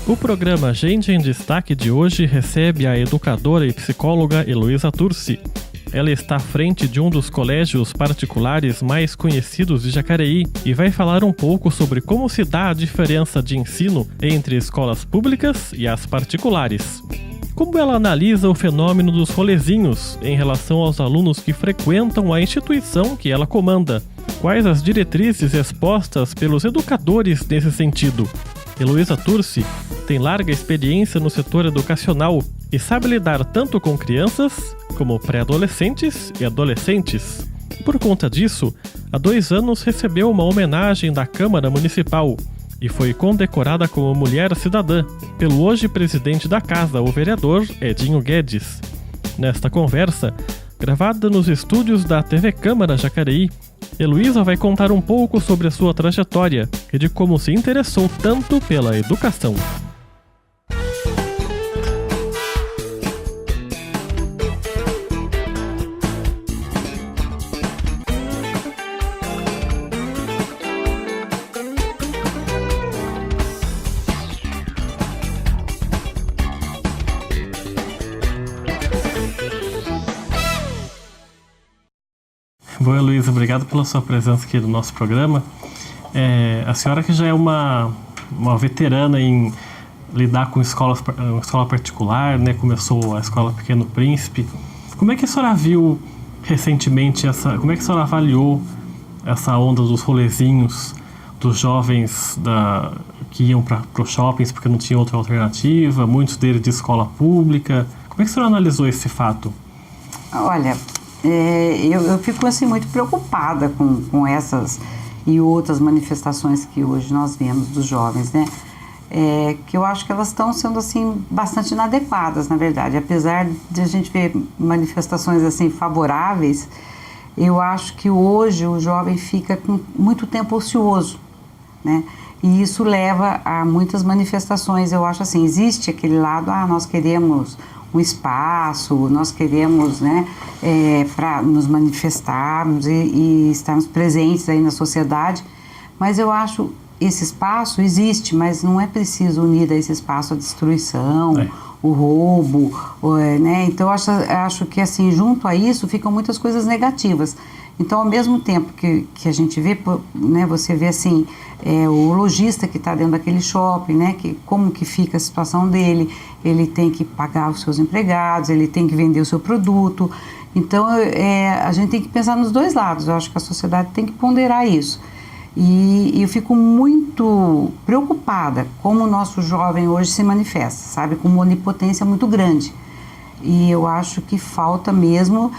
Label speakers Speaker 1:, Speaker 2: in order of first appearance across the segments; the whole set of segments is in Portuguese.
Speaker 1: O programa Gente em Destaque de hoje recebe a educadora e psicóloga Heloísa Turci. Ela está à frente de um dos colégios particulares mais conhecidos de Jacareí e vai falar um pouco sobre como se dá a diferença de ensino entre escolas públicas e as particulares. Como ela analisa o fenômeno dos rolezinhos em relação aos alunos que frequentam a instituição que ela comanda. Quais as diretrizes expostas pelos educadores nesse sentido? Heloísa Turci tem larga experiência no setor educacional e sabe lidar tanto com crianças como pré-adolescentes e adolescentes. Por conta disso, há 2 anos recebeu uma homenagem da Câmara Municipal e foi condecorada como Mulher Cidadã pelo hoje presidente da casa, o vereador Edinho Guedes. Nesta conversa, gravada nos estúdios da TV Câmara Jacareí, Heloísa vai contar um pouco sobre a sua trajetória e de como se interessou tanto pela educação. Bom, Heloísa, obrigado pela sua presença aqui no nosso programa. A senhora que já é uma veterana em lidar com escola particular, né? Começou a escola Pequeno Príncipe. Como é que a senhora viu recentemente como é que a senhora avaliou essa onda dos rolezinhos, dos jovens que iam para os shoppings porque não tinha outra alternativa, muitos deles de escola pública? Como é que a senhora analisou esse fato?
Speaker 2: Olha, eu fico assim muito preocupada com essas e outras manifestações que hoje nós vemos dos jovens, né? Que eu acho que elas estão sendo assim bastante inadequadas, na verdade. Apesar de a gente ver manifestações assim favoráveis, eu acho que hoje o jovem fica com muito tempo ocioso, né? E isso leva a muitas manifestações. Eu acho assim, existe aquele lado, nós queremos um espaço, nós queremos, né, para nos manifestarmos e estarmos presentes aí na sociedade, mas eu acho esse espaço existe, mas não é preciso unir a esse espaço a destruição, o roubo, né? Então eu acho que assim, junto a isso ficam muitas coisas negativas. Então, ao mesmo tempo que a gente vê, né, você vê assim, o lojista que está dentro daquele shopping, né, como que fica a situação dele, ele tem que pagar os seus empregados, ele tem que vender o seu produto. Então, a gente tem que pensar nos dois lados. Eu acho que a sociedade tem que ponderar isso. E eu fico muito preocupada como o nosso jovem hoje se manifesta, sabe, com uma onipotência muito grande. E eu acho que falta mesmo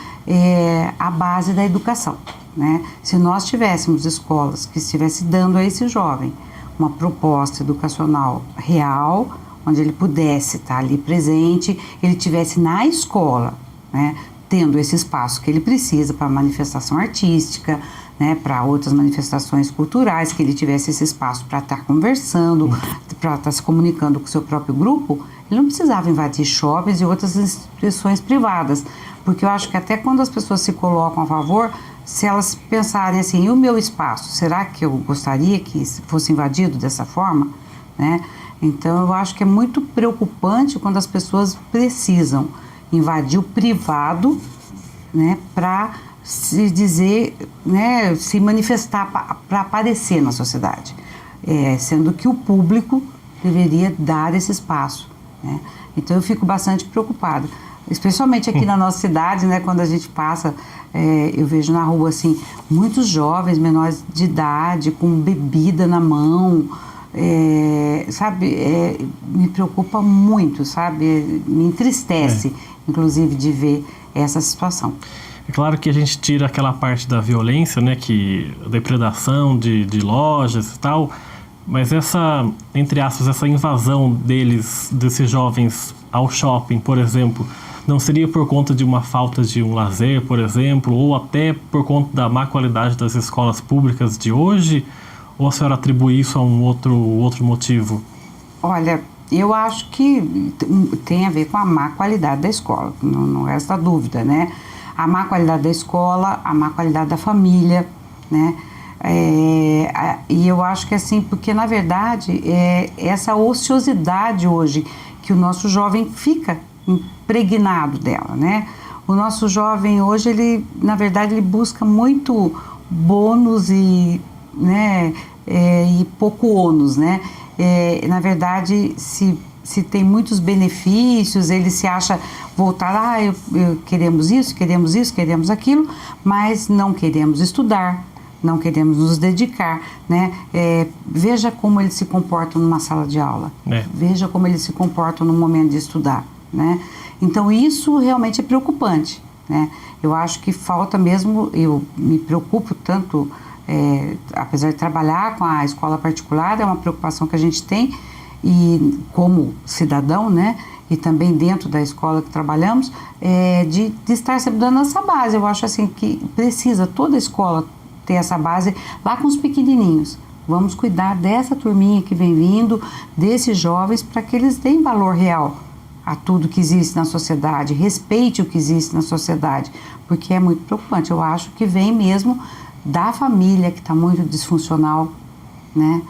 Speaker 2: a base da educação, né? Se nós tivéssemos escolas que estivessem dando a esse jovem uma proposta educacional real, onde ele pudesse estar ali presente, ele tivesse na escola, né, tendo esse espaço que ele precisa para manifestação artística, né, para outras manifestações culturais, que ele tivesse esse espaço para estar conversando, para estar se comunicando com o seu próprio grupo, ele não precisava invadir shoppings e outras instituições privadas, porque eu acho que até quando as pessoas se colocam a favor, se elas pensarem assim, e o meu espaço, será que eu gostaria que fosse invadido dessa forma, né? Então eu acho que é muito preocupante quando as pessoas precisam invadir o privado, né, para se dizer, né, se manifestar para aparecer na sociedade, sendo que o público deveria dar esse espaço, né? Então eu fico bastante preocupada, especialmente aqui na nossa cidade, né, quando a gente passa, eu vejo na rua assim, muitos jovens menores de idade com bebida na mão, sabe, me preocupa muito, sabe, me entristece, inclusive, de ver essa situação.
Speaker 1: É claro que a gente tira aquela parte da violência, né, que a depredação de lojas e tal, mas essa, entre aspas, essa invasão desses jovens ao shopping, por exemplo, não seria por conta de uma falta de um lazer, por exemplo, ou até por conta da má qualidade das escolas públicas de hoje? Ou a senhora atribui isso a um outro motivo?
Speaker 2: Olha, eu acho que tem a ver com a má qualidade da escola, não resta dúvida, né? A má qualidade da escola, a má qualidade da família, né? E eu acho que assim, porque na verdade essa ociosidade hoje que o nosso jovem fica impregnado dela, né? O nosso jovem hoje, ele na verdade ele busca muito bônus e, né, e pouco ônus, né? Na verdade, se tem muitos benefícios, ele se acha voltar, queremos isso, queremos aquilo, mas não queremos estudar, não queremos nos dedicar, né? Veja como eles se comportam numa sala de aula, veja como eles se comportam no momento de estudar, né? Então isso realmente é preocupante, né? Eu acho que falta mesmo, eu me preocupo tanto, apesar de trabalhar com a escola particular, é uma preocupação que a gente tem, e como cidadão, né? E também dentro da escola que trabalhamos, de estar sempre dando essa base. Eu acho assim que precisa toda a escola ter essa base lá com os pequenininhos. Vamos cuidar dessa turminha que vem vindo, desses jovens, para que eles deem valor real a tudo que existe na sociedade, respeite o que existe na sociedade, porque é muito preocupante. Eu acho que vem mesmo da família, que está muito disfuncional, né?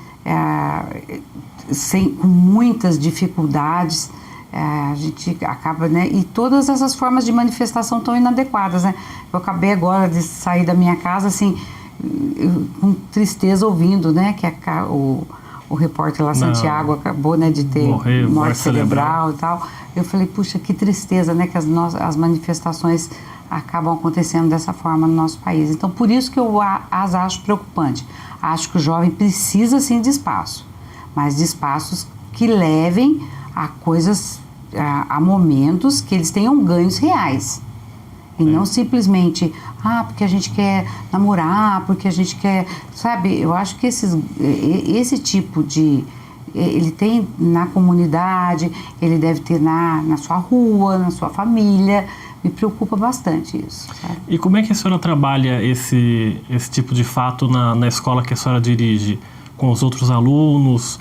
Speaker 2: Com muitas dificuldades, a gente acaba, né? E todas essas formas de manifestação estão inadequadas, né? Eu acabei agora de sair da minha casa, assim, com tristeza ouvindo, né? Que o repórter lá, Santiago, acabou, né, de ter morte cerebral e tal. Eu falei, puxa, que tristeza, né? Que as manifestações acabam acontecendo dessa forma no nosso país. Então, por isso que eu as acho preocupante. Acho que o jovem precisa, sim, de espaço, mas de espaços que levem a coisas, a momentos que eles tenham ganhos reais. E não simplesmente, porque a gente quer namorar, porque a gente quer, sabe? Eu acho que esse tipo de... Ele tem na comunidade, ele deve ter na sua rua, na sua família. Me preocupa bastante isso, sabe?
Speaker 1: E como é que a senhora trabalha esse tipo de fato na escola que a senhora dirige? Com os outros alunos?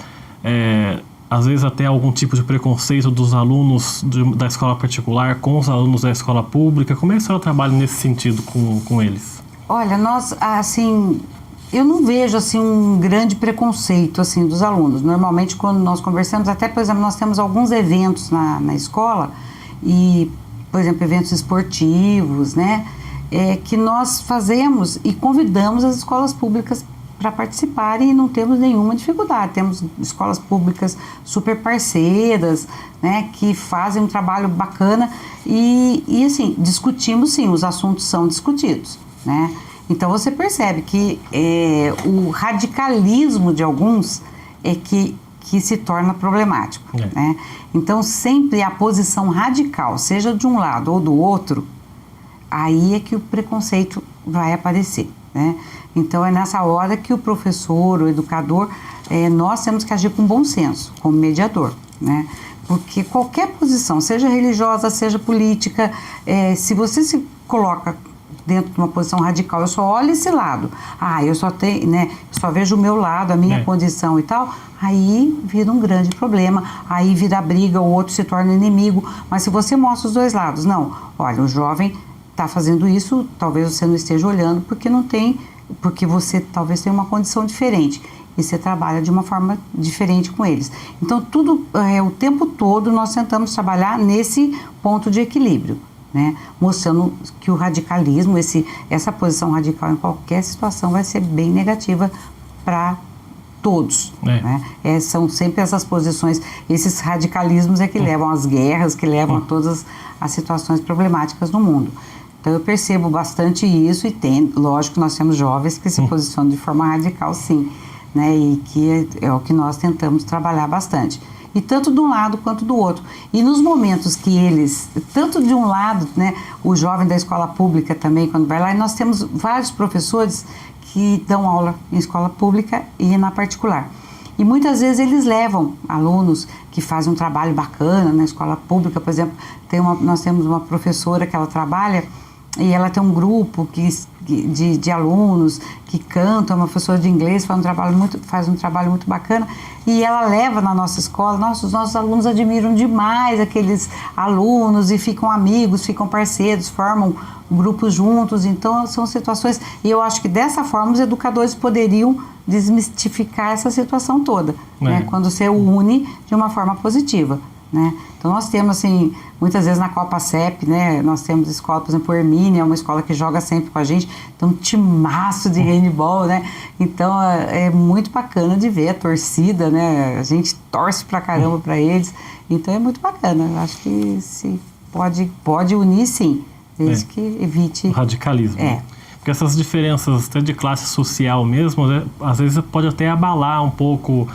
Speaker 1: Às vezes até algum tipo de preconceito dos alunos da escola particular com os alunos da escola pública. Como é que a senhora trabalha nesse sentido com eles?
Speaker 2: Olha, nós, assim, eu não vejo, assim, um grande preconceito, assim, dos alunos. Normalmente, quando nós conversamos, até, por exemplo, nós temos alguns eventos na escola, e, por exemplo, eventos esportivos, né, que nós fazemos e convidamos as escolas públicas para participarem, e não temos nenhuma dificuldade. Temos escolas públicas super parceiras, né, que fazem um trabalho bacana e assim, discutimos sim, os assuntos são discutidos, né? Então você percebe que o radicalismo de alguns é que se torna problemático, né? Então sempre a posição radical, seja de um lado ou do outro, aí é que o preconceito vai aparecer, né? Então é nessa hora que o professor, o educador, nós temos que agir com bom senso, como mediador, né? Porque qualquer posição, seja religiosa, seja política, se você se coloca dentro de uma posição radical, eu só olho esse lado, eu só tenho, né, só vejo o meu lado, a minha condição e tal, aí vira um grande problema, aí vira briga, o outro se torna inimigo. Mas se você mostra os dois lados, não, olha, o jovem está fazendo isso, talvez você não esteja olhando porque você talvez tenha uma condição diferente e você trabalha de uma forma diferente com eles. Então, tudo, o tempo todo nós tentamos trabalhar nesse ponto de equilíbrio, né? Mostrando que o radicalismo, essa posição radical em qualquer situação vai ser bem negativa para todos, né? São sempre essas posições, esses radicalismos que levam às guerras, que levam a todas as situações problemáticas no mundo. Então eu percebo bastante isso e lógico, nós temos jovens que se posicionam de forma radical, sim, né? E que é o que nós tentamos trabalhar bastante. E tanto de um lado quanto do outro. E nos momentos que eles, tanto de um lado, né, o jovem da escola pública também, quando vai lá, e nós temos vários professores que dão aula em escola pública e na particular. E muitas vezes eles levam alunos que fazem um trabalho bacana na escola pública. Por exemplo, nós temos uma professora que ela trabalha e ela tem um grupo de alunos que cantam, é uma professora de inglês, faz um trabalho muito bacana, e ela leva na nossa escola. Os nossos alunos admiram demais aqueles alunos e ficam amigos, ficam parceiros, formam grupos juntos. Então são situações, e eu acho que dessa forma os educadores poderiam desmistificar essa situação toda, né? Quando você une de uma forma positiva, né? Então nós temos, assim, muitas vezes na Copa CEP, né, nós temos escola, por exemplo, o Hermínia é uma escola que joga sempre com a gente, então um timaço de handball, né? Então é muito bacana de ver a torcida, né? A gente torce pra caramba pra eles, então é muito bacana. Eu acho que se pode unir, sim, desde que evite
Speaker 1: o radicalismo. Porque essas diferenças até de classe social mesmo, né, às vezes pode até abalar um pouco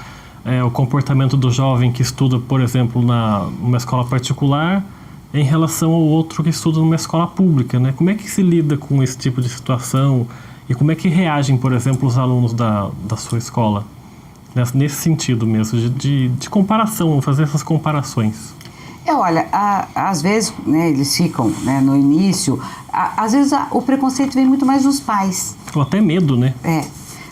Speaker 1: o comportamento do jovem que estuda, por exemplo, numa escola particular em relação ao outro que estuda numa escola pública, né? Como é que se lida com esse tipo de situação e como é que reagem, por exemplo, os alunos da sua escola? Nesse sentido mesmo, de comparação, fazer essas comparações.
Speaker 2: Olha, às vezes, né, eles ficam, né, no início, às vezes o preconceito vem muito mais dos pais.
Speaker 1: Ou até medo, né?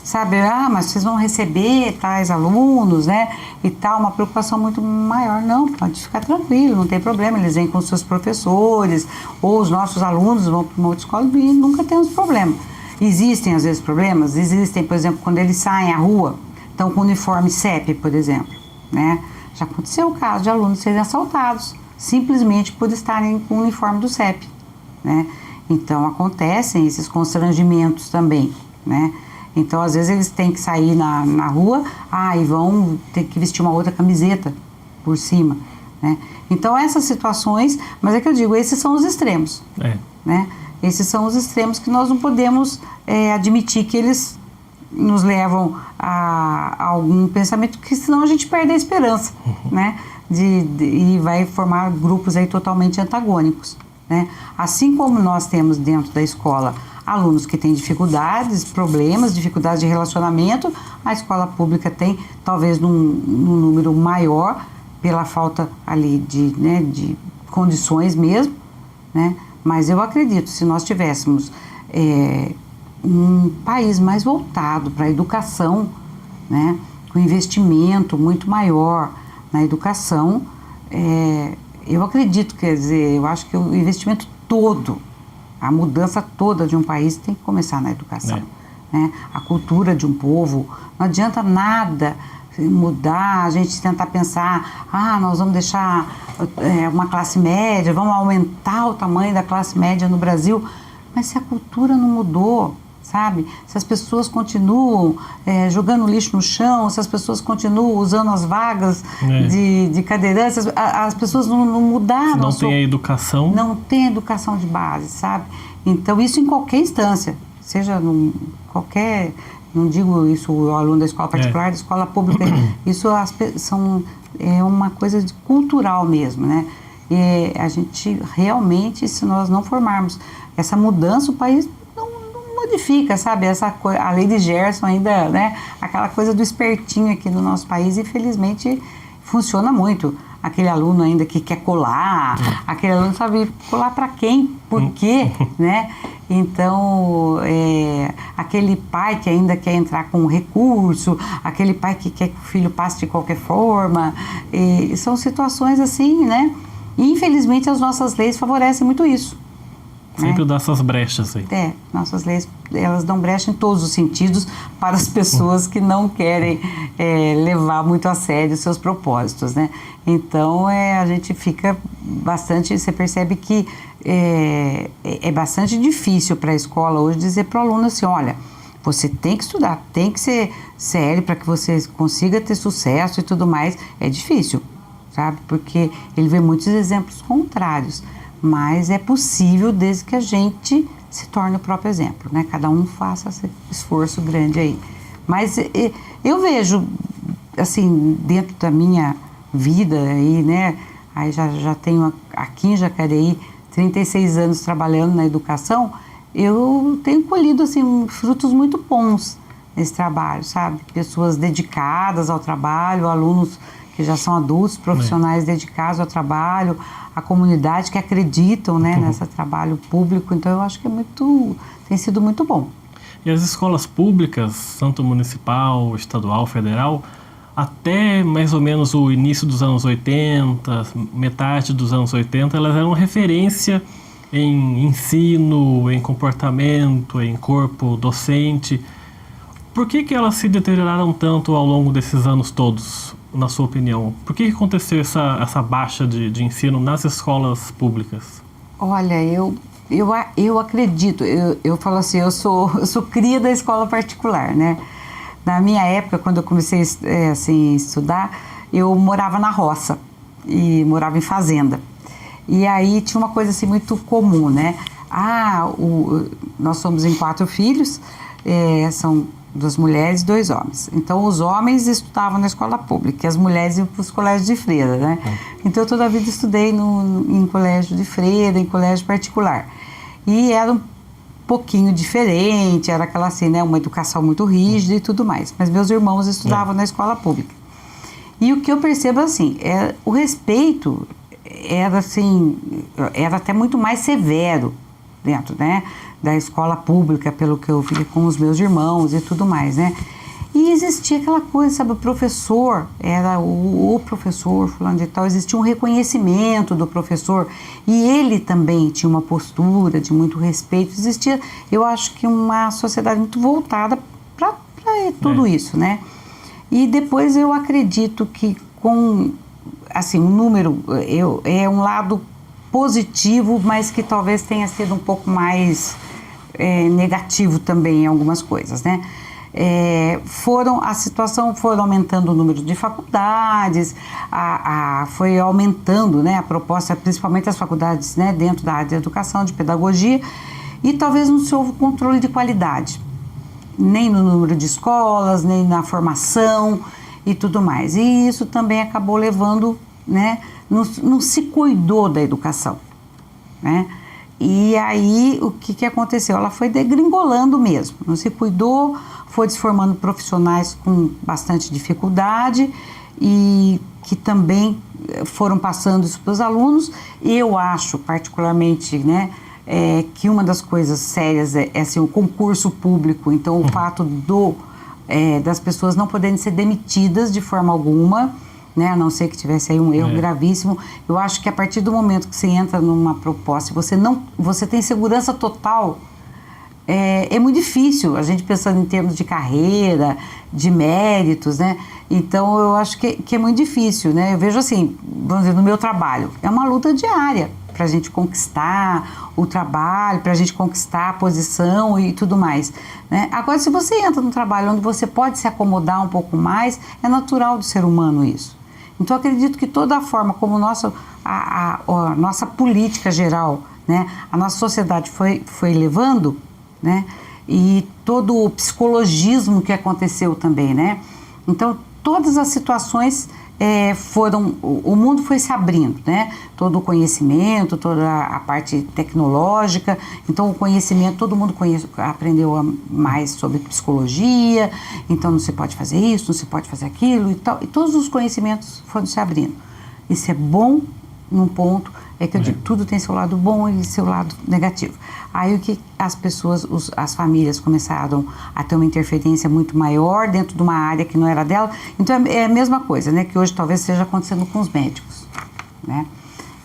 Speaker 2: Sabe, mas vocês vão receber tais alunos, né, e tal, uma preocupação muito maior. Não, pode ficar tranquilo, não tem problema, eles vêm com os seus professores, ou os nossos alunos vão para uma outra escola e nunca temos problema. Existem, às vezes, problemas, por exemplo, quando eles saem à rua, estão com uniforme CEP, por exemplo, né, já aconteceu o caso de alunos serem assaltados, simplesmente por estarem com o uniforme do CEP, né, então acontecem esses constrangimentos também, né. Então, às vezes, eles têm que sair na rua, e vão ter que vestir uma outra camiseta por cima, né? Então, essas situações, mas é que eu digo, esses são os extremos, né? Esses são os extremos que nós não podemos admitir que eles nos levam a algum pensamento, que senão a gente perde a esperança, né? E vai formar grupos aí totalmente antagônicos, né? Assim como nós temos dentro da escola alunos que têm dificuldades, problemas, dificuldades de relacionamento, a escola pública tem talvez num número maior pela falta ali de condições mesmo, né? Mas eu acredito, se nós tivéssemos um país mais voltado para a educação, né, com investimento muito maior na educação, eu acredito, quer dizer, eu acho que o investimento todo, a mudança toda de um país tem que começar na educação, né? A cultura de um povo, não adianta nada mudar, a gente tentar pensar, nós vamos deixar uma classe média, vamos aumentar o tamanho da classe média no Brasil, mas se a cultura não mudou, sabe? Se as pessoas continuam jogando lixo no chão, se as pessoas continuam usando as vagas de cadeirantes, as pessoas não mudaram.
Speaker 1: Não tem a educação.
Speaker 2: Não tem educação de base, sabe? Então, isso em qualquer instância, seja qualquer, não digo isso o aluno da escola particular, da escola pública, isso é uma coisa cultural mesmo, né? E a gente realmente, se nós não formarmos essa mudança, o país modifica, sabe? A lei de Gerson ainda, né? Aquela coisa do espertinho aqui no nosso país, infelizmente, funciona muito. Aquele aluno ainda que quer colar, aquele aluno sabe colar para quem, por quê, né? Então, aquele pai que ainda quer entrar com recurso, aquele pai que quer que o filho passe de qualquer forma, são situações assim, né? E, infelizmente, as nossas leis favorecem muito isso.
Speaker 1: Sempre dá essas brechas aí.
Speaker 2: Nossas leis, elas dão brecha em todos os sentidos para as pessoas que não querem levar muito a sério os seus propósitos, né? Então, a gente fica bastante, você percebe que é bastante difícil para a escola hoje dizer para o aluno assim, olha, você tem que estudar, tem que ser sério para que você consiga ter sucesso e tudo mais. É difícil, sabe? Porque ele vê muitos exemplos contrários. Mas é possível desde que a gente se torne o próprio exemplo, né? Cada um faça esse esforço grande aí. Mas eu vejo, assim, dentro da minha vida aí, né? Aí já tenho aqui em Jacareí 36 anos trabalhando na educação, eu tenho colhido, assim, frutos muito bons nesse trabalho, sabe? Pessoas dedicadas ao trabalho, alunos que já são adultos, profissionais dedicados ao trabalho, à comunidade, que acreditam, né, nesse trabalho público. Então, eu acho que tem sido muito bom.
Speaker 1: E as escolas públicas, tanto municipal, estadual, federal, até mais ou menos o início dos anos 80, metade dos anos 80, elas eram referência em ensino, em comportamento, em corpo docente. Por que elas se deterioraram tanto ao longo desses anos todos, na sua opinião? Por que aconteceu essa baixa de ensino nas escolas públicas?
Speaker 2: Olha, eu acredito, eu falo assim, eu sou cria da escola particular, né? Na minha época, quando eu comecei assim, a estudar, eu morava na roça e morava em fazenda. E aí tinha uma coisa assim muito comum, né? Nós somos em 4 filhos, são 2 mulheres e 2 homens. Então, os homens estudavam na escola pública e as mulheres iam para os colégios de freira, né? Então, eu toda a vida estudei em colégio de freira, em colégio particular. E era um pouquinho diferente, era aquela assim, né? Uma educação muito rígida e tudo mais. Mas meus irmãos estudavam na escola pública. E o que eu percebo, assim, o respeito era, assim, era até muito mais severo dentro, né, da escola pública, pelo que eu vi com os meus irmãos e tudo mais, né? E existia aquela coisa, sabe, o professor era o professor fulano de tal, existia um reconhecimento do professor e ele também tinha uma postura de muito respeito. Existia, eu acho que uma sociedade muito voltada para tudo isso, né? E depois eu acredito que com, assim, um número, é um lado positivo, mas que talvez tenha sido um pouco mais negativo também em algumas coisas, né? A situação foi aumentando o número de faculdades, foi aumentando, né, a proposta, principalmente as faculdades, né, dentro da área de educação, de pedagogia, e talvez não se houve controle de qualidade, nem no número de escolas, nem na formação e tudo mais. E isso também acabou levando, né, não se cuidou da educação, né? E aí, o que aconteceu? Ela foi degringolando mesmo, não se cuidou, foi desformando profissionais com bastante dificuldade e que também foram passando isso para os alunos. Eu acho, particularmente, né, que uma das coisas sérias é assim, o concurso público. Então, o fato das pessoas não poderem ser demitidas de forma alguma, né, a não ser que tivesse aí um erro gravíssimo. Eu acho que a partir do momento que você entra numa proposta, você tem segurança total, é muito difícil, a gente pensando em termos de carreira, de méritos, né? Então, eu acho que é muito difícil, né? Eu vejo assim, vamos dizer, no meu trabalho, é uma luta diária para a gente conquistar o trabalho, para a gente conquistar a posição e tudo mais, né? Agora, se você entra num trabalho onde você pode se acomodar um pouco mais, é natural do ser humano isso. Então, eu acredito que toda a forma como a nossa política geral, né, a nossa sociedade foi levando, né, e todo o psicologismo que aconteceu também, né? Então, todas as situações o mundo foi se abrindo, né? Todo o conhecimento, toda a parte tecnológica. Então, o conhecimento, todo mundo aprendeu mais sobre psicologia. Então, não se pode fazer isso, não se pode fazer aquilo e tal. E todos os conhecimentos foram se abrindo. Isso é bom num ponto, que eu digo, tudo tem seu lado bom e seu lado negativo. Aí o que as pessoas, as famílias começaram a ter uma interferência muito maior dentro de uma área que não era dela. Então é a mesma coisa, né, que hoje talvez esteja acontecendo com os médicos, né?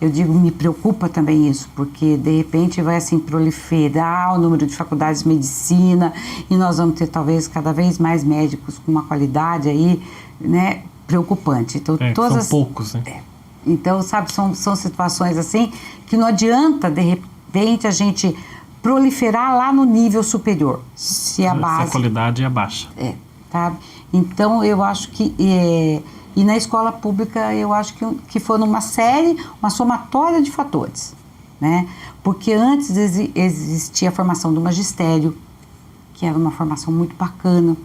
Speaker 2: Eu digo, me preocupa também isso, porque de repente vai assim proliferar o número de faculdades de medicina e nós vamos ter talvez cada vez mais médicos com uma qualidade aí, né, preocupante. Então
Speaker 1: são poucos, né?
Speaker 2: Então, sabe, são situações assim que não adianta, de repente, a gente proliferar lá no nível superior, se a
Speaker 1: qualidade é baixa.
Speaker 2: Sabe? Então, eu acho que... E na escola pública, eu acho que foi uma somatória de fatores, né? Porque antes existia a formação do magistério, que era uma formação muito bacana,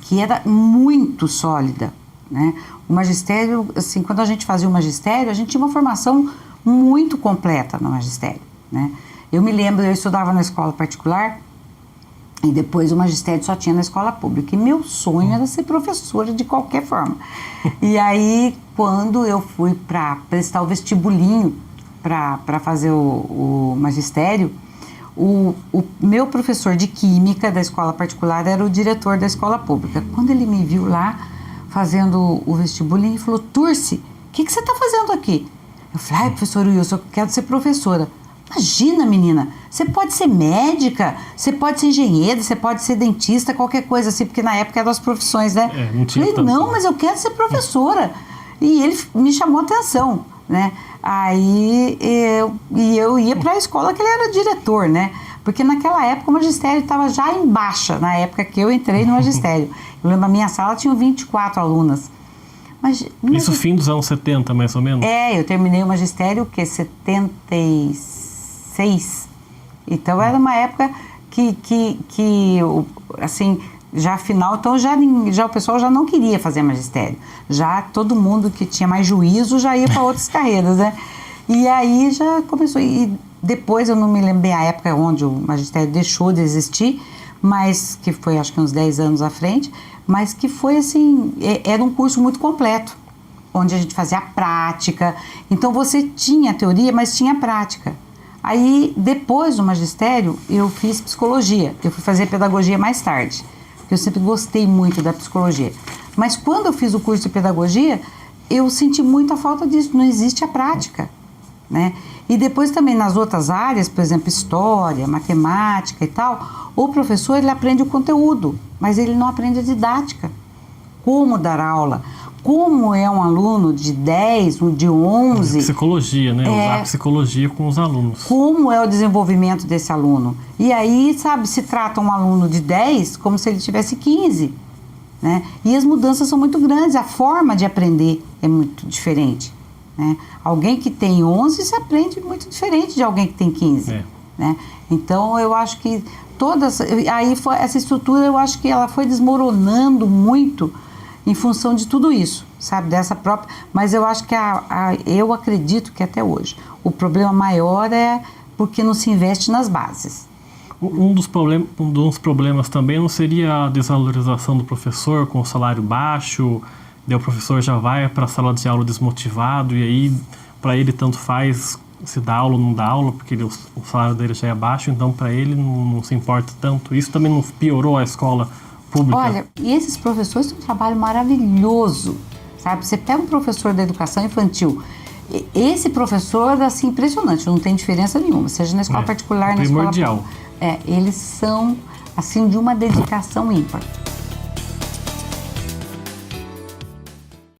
Speaker 2: que era muito sólida, né? O magistério, assim, quando a gente fazia o magistério, a gente tinha uma formação muito completa no magistério, né? Eu me lembro, eu estudava na escola particular E depois o magistério só tinha na escola pública. E meu sonho era ser professora de qualquer forma. E aí, quando eu fui para prestar o vestibulinho para fazer o magistério, o meu professor de química da escola particular era o diretor da escola pública. Quando ele me viu lá fazendo o vestibulinho, ele falou: Turci, o que você está fazendo aqui? Eu falei: ai, professor Wilson, eu quero ser professora. Imagina, menina, você pode ser médica, você pode ser engenheira, você pode ser dentista, qualquer coisa assim, porque na época eram as profissões, né?
Speaker 1: Não tinha
Speaker 2: falei:
Speaker 1: tanto.
Speaker 2: Não, mas eu quero ser professora. E ele me chamou a atenção, né? Aí eu ia para a escola que ele era diretor, né? Porque naquela época o magistério estava já em baixa, na época que eu entrei no magistério. Eu lembro, a minha sala tinha 24 alunas. Mas
Speaker 1: isso fim dos anos 70, mais ou menos?
Speaker 2: Eu terminei o magistério, que 76. Então era uma época que assim, já final, então já o pessoal já não queria fazer magistério. Já todo mundo que tinha mais juízo já ia para outras carreiras, né? E aí já começou. E depois, eu não me lembro bem a época onde o magistério deixou de existir, mas que foi acho que uns 10 anos à frente, mas que foi assim, era um curso muito completo, onde a gente fazia a prática. Então você tinha a teoria, mas tinha a prática. Aí, depois do magistério, eu fiz psicologia. Eu fui fazer pedagogia mais tarde, porque eu sempre gostei muito da psicologia. Mas quando eu fiz o curso de pedagogia, eu senti muita falta disso, não existe a prática, né? E depois também nas outras áreas, por exemplo, história, matemática e tal, o professor ele aprende o conteúdo, mas ele não aprende a didática. Como dar aula, como é um aluno de 10, de 11...
Speaker 1: Psicologia, né? Usar psicologia com os alunos.
Speaker 2: Como é o desenvolvimento desse aluno. E aí, sabe, se trata um aluno de 10 como se ele tivesse 15, né? E as mudanças são muito grandes, a forma de aprender é muito diferente, né? Alguém que tem 11 se aprende muito diferente de alguém que tem 15, né? Então, eu acho que essa estrutura, eu acho que ela foi desmoronando muito em função de tudo isso, sabe, dessa própria... Mas eu acho que eu acredito que até hoje o problema maior é porque não se investe nas bases.
Speaker 1: Um dos problemas também não seria a desvalorização do professor com o salário baixo, daí o professor já vai para a sala de aula desmotivado e aí para ele tanto faz se dá aula ou não dá aula, porque o salário dele já é baixo, então para ele não se importa tanto. Isso também não piorou a escola pública?
Speaker 2: Olha, e esses professores têm um trabalho maravilhoso, sabe? Você pega um professor da educação infantil, esse professor, assim, impressionante, não tem diferença nenhuma, seja na escola particular, na escola pública. Eles são, assim, de uma dedicação ímpar.